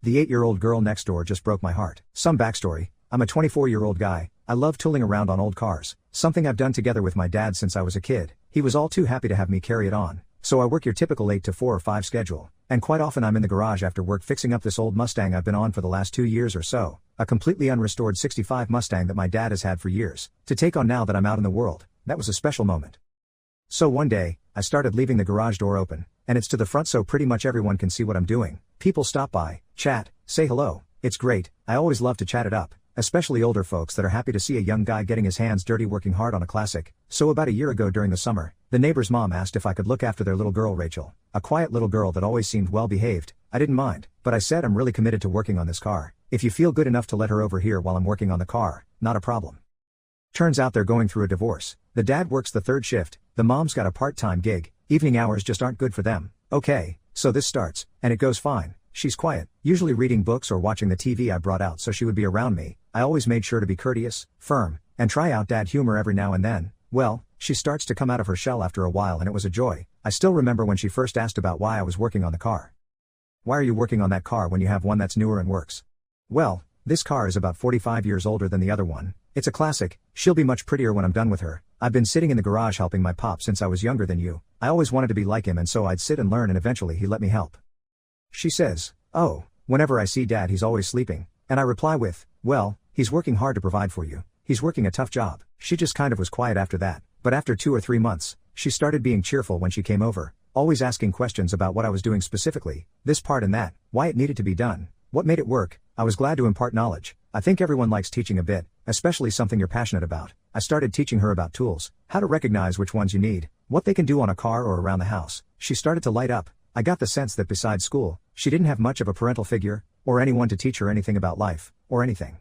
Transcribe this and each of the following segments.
The 8-year-old girl next door just broke my heart. Some backstory: I'm a 24-year-old guy. I love tooling around on old cars, something I've done together with my dad since I was a kid. He was all too happy to have me carry it on. So I work your typical 8 to 4 or 5 schedule, and quite often I'm in the garage after work fixing up this old Mustang I've been on for the last 2 years or so, a completely unrestored '65 Mustang that my dad has had for years, to take on now that I'm out in the world. That was a special moment. So one day, I started leaving the garage door open, and it's to the front so pretty much everyone can see what I'm doing. People stop by, chat, say hello. It's great. I always love to chat it up, especially older folks that are happy to see a young guy getting his hands dirty working hard on a classic. So about a year ago during the summer, the neighbor's mom asked if I could look after their little girl Rachel, a quiet little girl that always seemed well behaved. I didn't mind, but I said I'm really committed to working on this car. If you feel good enough to let her over here while I'm working on the car, not a problem. Turns out they're going through a divorce. The dad works the third shift, the mom's got a part-time gig, evening hours just aren't good for them. Okay, so this starts, and it goes fine. She's quiet, usually reading books or watching the TV I brought out so she would be around me. I always made sure to be courteous, firm, and try out dad humor every now and then. Well, she starts to come out of her shell after a while and it was a joy. I still remember when she first asked about why I was working on the car. Why are you working on that car when you have one that's newer and works? Well, this car is about 45 years older than the other one. It's a classic. She'll be much prettier when I'm done with her. I've been sitting in the garage helping my pop since I was younger than you. I always wanted to be like him and so I'd sit and learn and eventually he let me help. She says, "Oh, whenever I see dad he's always sleeping." And I reply with, "Well, he's working hard to provide for you. He's working a tough job." She just kind of was quiet after that, but after 2 or 3 months, she started being cheerful when she came over, always asking questions about what I was doing specifically, this part and that, why it needed to be done, what made it work. I was glad to impart knowledge. I think everyone likes teaching a bit, especially something you're passionate about. I started teaching her about tools, how to recognize which ones you need, what they can do on a car or around the house. She started to light up. I got the sense that besides school, she didn't have much of a parental figure, or anyone to teach her anything about life, or anything.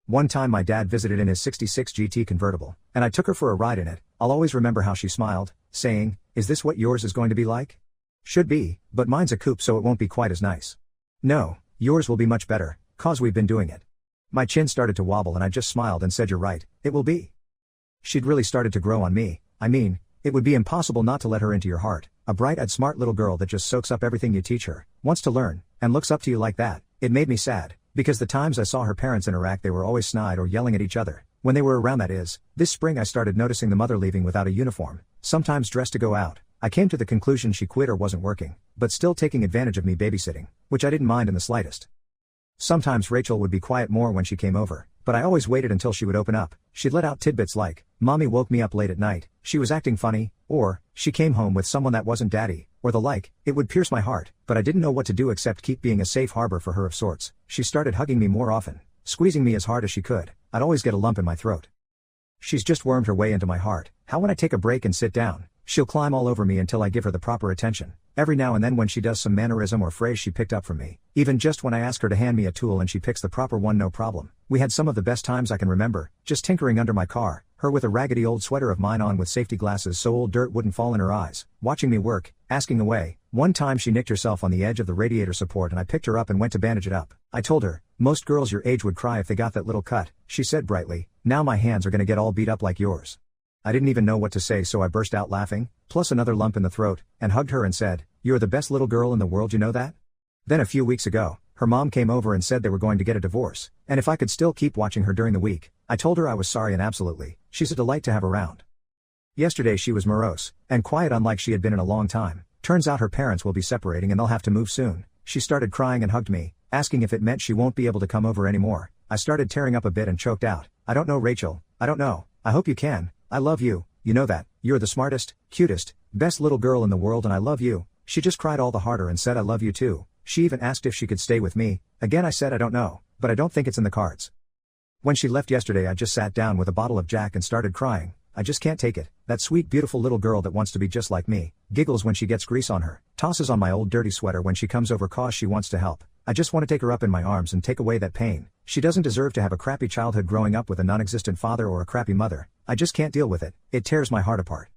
One time my dad visited in his '66 GT convertible, and I took her for a ride in it. I'll always remember how she smiled, saying, "Is this what yours is going to be like?" "Should be, but mine's a coupe so it won't be quite as nice." "No, yours will be much better, 'cause we've been doing it." My chin started to wobble and I just smiled and said, "You're right, it will be." She'd really started to grow on me. I mean, it would be impossible not to let her into your heart. A bright-eyed smart little girl that just soaks up everything you teach her, wants to learn, and looks up to you like that. It made me sad, because the times I saw her parents interact they were always snide or yelling at each other. When they were around that is, this spring I started noticing the mother leaving without a uniform, sometimes dressed to go out. I came to the conclusion she quit or wasn't working, but still taking advantage of me babysitting, which I didn't mind in the slightest. Sometimes Rachel would be quiet more when she came over, but I always waited until she would open up. She'd let out tidbits like, "Mommy woke me up late at night," she was acting funny, or, "She came home with someone that wasn't daddy," or the like. It would pierce my heart, but I didn't know what to do except keep being a safe harbor for her of sorts. She started hugging me more often, squeezing me as hard as she could. I'd always get a lump in my throat. She's just wormed her way into my heart. How when I take a break and sit down, she'll climb all over me until I give her the proper attention. Every now and then when she does some mannerism or phrase she picked up from me, even just when I ask her to hand me a tool and she picks the proper one, no problem. We had some of the best times I can remember, just tinkering under my car, her with a raggedy old sweater of mine on with safety glasses so old dirt wouldn't fall in her eyes, watching me work, asking away. One time she nicked herself on the edge of the radiator support and I picked her up and went to bandage it up. I told her, "Most girls your age would cry if they got that little cut." She said brightly, "Now my hands are gonna get all beat up like yours." I didn't even know what to say so I burst out laughing, plus another lump in the throat, and hugged her and said, "You're the best little girl in the world, you know that?" Then a few weeks ago, her mom came over and said they were going to get a divorce, and if I could still keep watching her during the week. I told her I was sorry and absolutely, she's a delight to have around. Yesterday she was morose, and quiet unlike she had been in a long time. Turns out her parents will be separating and they'll have to move soon. She started crying and hugged me, asking if it meant she won't be able to come over anymore. I started tearing up a bit and choked out, "I don't know, Rachel, I don't know. I hope you can. I love you, you know that. You're the smartest, cutest, best little girl in the world and I love you." She just cried all the harder and said I love you too. She even asked if she could stay with me. Again I said I don't know, but I don't think it's in the cards. When she left yesterday I just sat down with a bottle of Jack and started crying. I just can't take it. That sweet beautiful little girl that wants to be just like me, giggles when she gets grease on her, tosses on my old dirty sweater when she comes over 'cause she wants to help. I just want to take her up in my arms and take away that pain. She doesn't deserve to have a crappy childhood growing up with a non-existent father or a crappy mother. I just can't deal with it. It tears my heart apart.